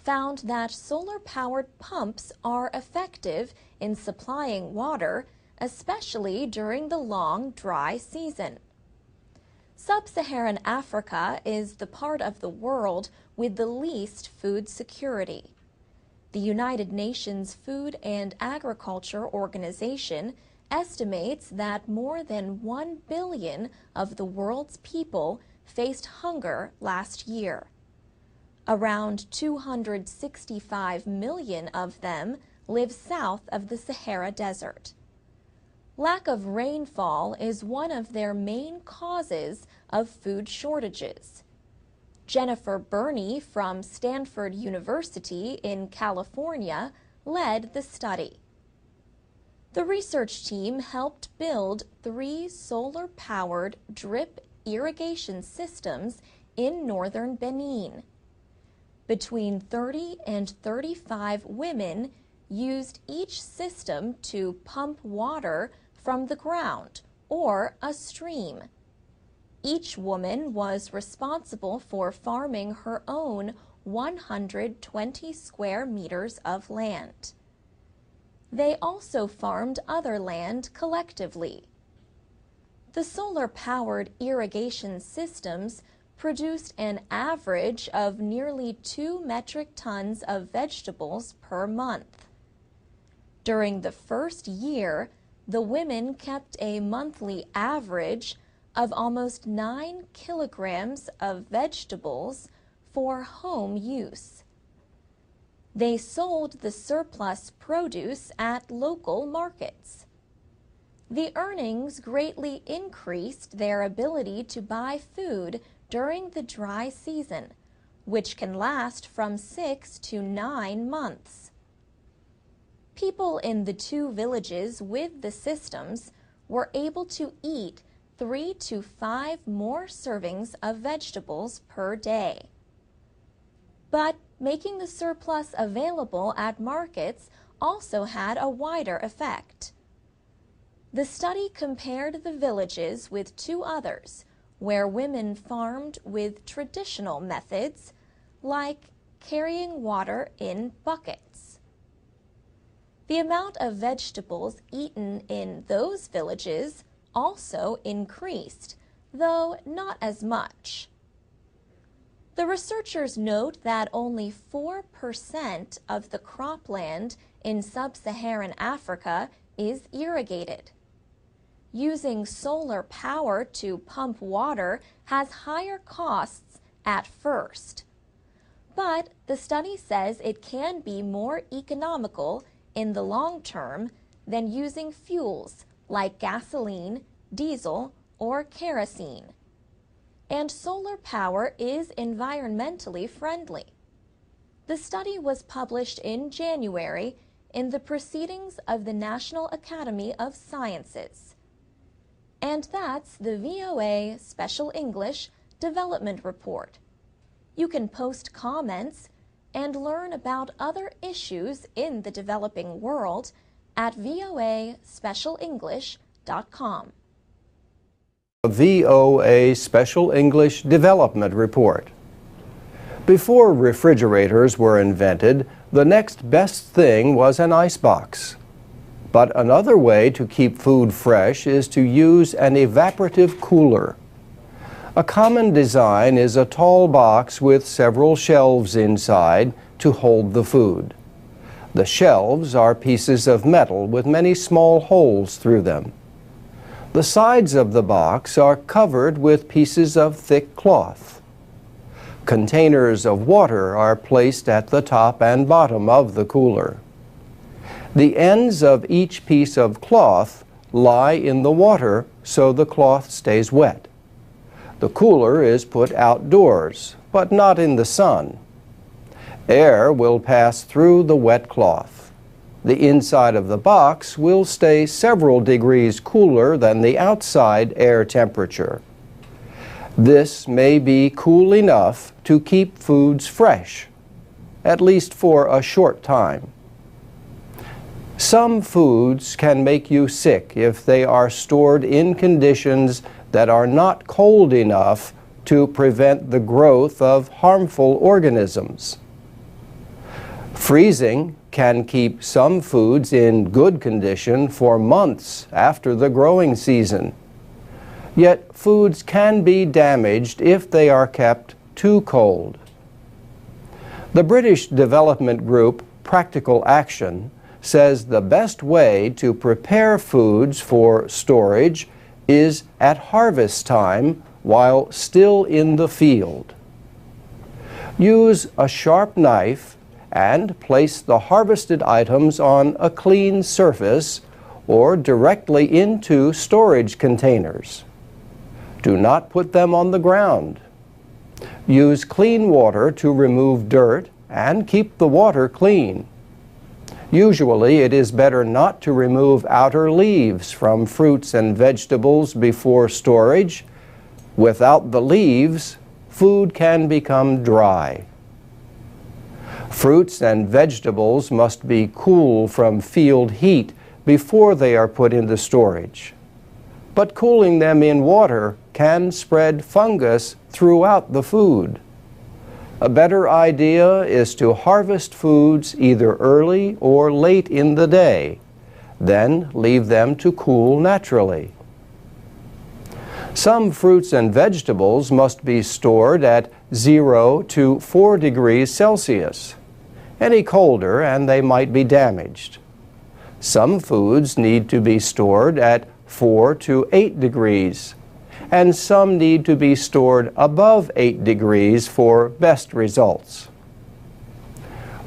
found that solar-powered pumps are effective in supplying water, especially during the long, dry season. Sub-Saharan Africa is the part of the world with the least food security. The United Nations Food and Agriculture Organization estimates that more than 1 billion of the world's people faced hunger last year. Around 265 million of them live south of the Sahara Desert. Lack of rainfall is one of their main causes of food shortages. Jennifer Burney from Stanford University in California led the study. The research team helped build 3 solar-powered drip irrigation systems in northern Benin. Between 30 and 35 women used each system to pump water from the ground or a stream. Each woman was responsible for farming her own 120 square meters of land. They also farmed other land collectively. The solar-powered irrigation systems produced an average of nearly 2 metric tons of vegetables per month. During the first year, the women kept a monthly average of almost 9 kilograms of vegetables for home use. They sold the surplus produce at local markets. The earnings greatly increased their ability to buy food during the dry season, which can last from 6 to 9 months. People in the 2 villages with the systems were able to eat 3 to 5 more servings of vegetables per day. But making the surplus available at markets also had a wider effect. The study compared the villages with 2 others where women farmed with traditional methods, like carrying water in buckets. The amount of vegetables eaten in those villages also increased, though not as much. The researchers note that only 4% of the cropland in sub-Saharan Africa is irrigated. Using solar power to pump water has higher costs at first. But the study says it can be more economical in the long term than using fuels like gasoline, diesel, or kerosene. And solar power is environmentally friendly. The study was published in January in the Proceedings of the National Academy of Sciences. And that's the VOA Special English Development Report. You can post comments and learn about other issues in the developing world at voaspecialenglish.com. VOA Special English Development Report. Before refrigerators were invented, the next best thing was an icebox. But another way to keep food fresh is to use an evaporative cooler. A common design is a tall box with several shelves inside to hold the food. The shelves are pieces of metal with many small holes through them. The sides of the box are covered with pieces of thick cloth. Containers of water are placed at the top and bottom of the cooler. The ends of each piece of cloth lie in the water so the cloth stays wet. The cooler is put outdoors, but not in the sun. Air will pass through the wet cloth. The inside of the box will stay several degrees cooler than the outside air temperature. This may be cool enough to keep foods fresh, at least for a short time. Some foods can make you sick if they are stored in conditions that are not cold enough to prevent the growth of harmful organisms. Freezing can keep some foods in good condition for months after the growing season. Yet foods can be damaged if they are kept too cold. The British development group Practical Action says the best way to prepare foods for storage is at harvest time while still in the field. Use a sharp knife and place the harvested items on a clean surface or directly into storage containers. Do not put them on the ground. Use clean water to remove dirt and keep the water clean. Usually it is better not to remove outer leaves from fruits and vegetables before storage. Without the leaves, food can become dry. Fruits and vegetables must be cool from field heat before they are put into storage. But cooling them in water can spread fungus throughout the food. A better idea is to harvest foods either early or late in the day, then leave them to cool naturally. Some fruits and vegetables must be stored at 0 to 4 degrees Celsius. Any colder and they might be damaged. Some foods need to be stored at 4 to 8 degrees, and some need to be stored above 8 degrees for best results.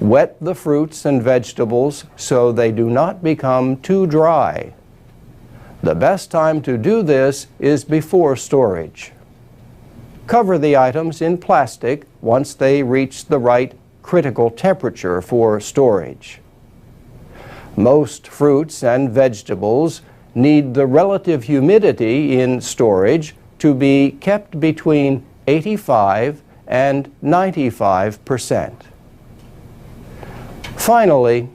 Wet the fruits and vegetables so they do not become too dry. The best time to do this is before storage. Cover the items in plastic once they reach the right critical temperature for storage. Most fruits and vegetables need the relative humidity in storage to be kept between 85 and 95%. Finally,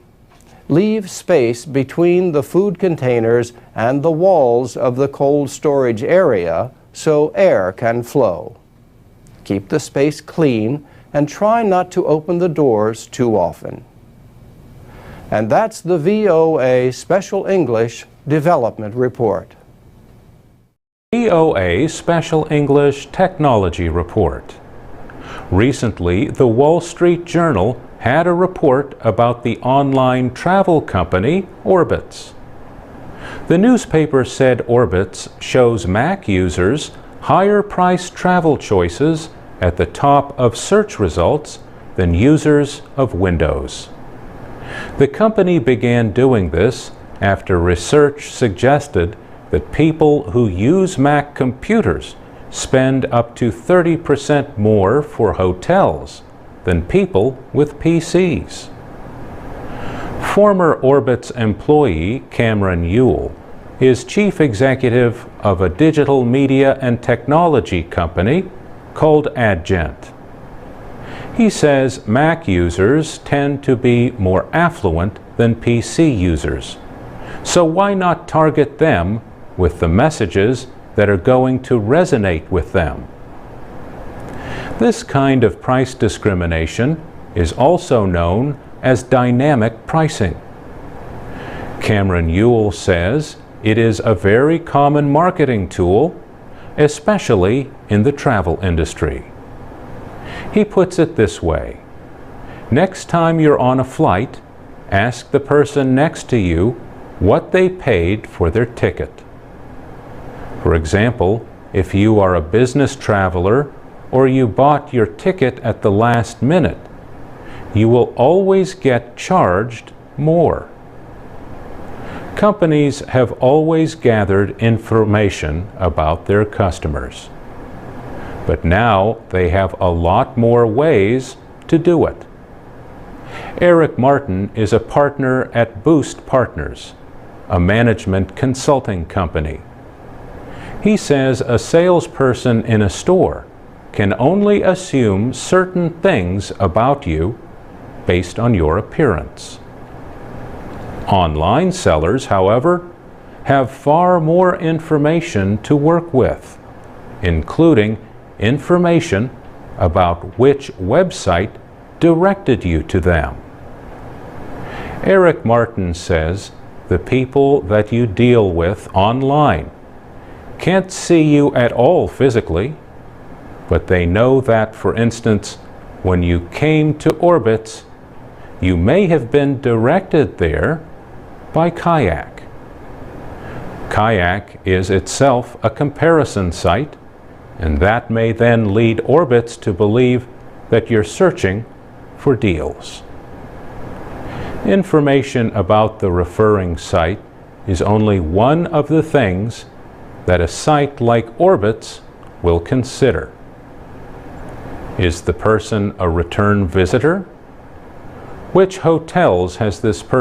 leave space between the food containers and the walls of the cold storage area so air can flow. Keep the space clean and try not to open the doors too often. And that's the VOA Special English Development Report. VOA Special English Technology Report. Recently, the Wall Street Journal had a report about the online travel company Orbitz. The newspaper said Orbitz shows Mac users higher-priced travel choices at the top of search results than users of Windows. The company began doing this after research suggested that people who use Mac computers spend up to 30% more for hotels than people with PCs. Former Orbitz employee Cameron Ewell is chief executive of a digital media and technology company called Adgent. He says Mac users tend to be more affluent than PC users, so why not target them with the messages that are going to resonate with them? This kind of price discrimination is also known as dynamic pricing. Cameron Ewell says it is a very common marketing tool, especially in the travel industry. He puts it this way: next time you're on a flight, ask the person next to you what they paid for their ticket. For example, if you are a business traveler or you bought your ticket at the last minute, you will always get charged more. Companies have always gathered information about their customers, but now they have a lot more ways to do it. Eric Martin is a partner at Boost Partners, a management consulting company. He says a salesperson in a store can only assume certain things about you based on your appearance. Online sellers, however, have far more information to work with, including information about which website directed you to them, Eric Martin says the people that you deal with online can't see you at all physically, but they know that, for instance, when you came to Orbitz, you may have been directed there by Kayak. Kayak is itself a comparison site, and that may then lead Orbitz to believe that you're searching for deals. Information about the referring site is only one of the things that a site like Orbitz will consider. Is the person a return visitor? Which hotels has this person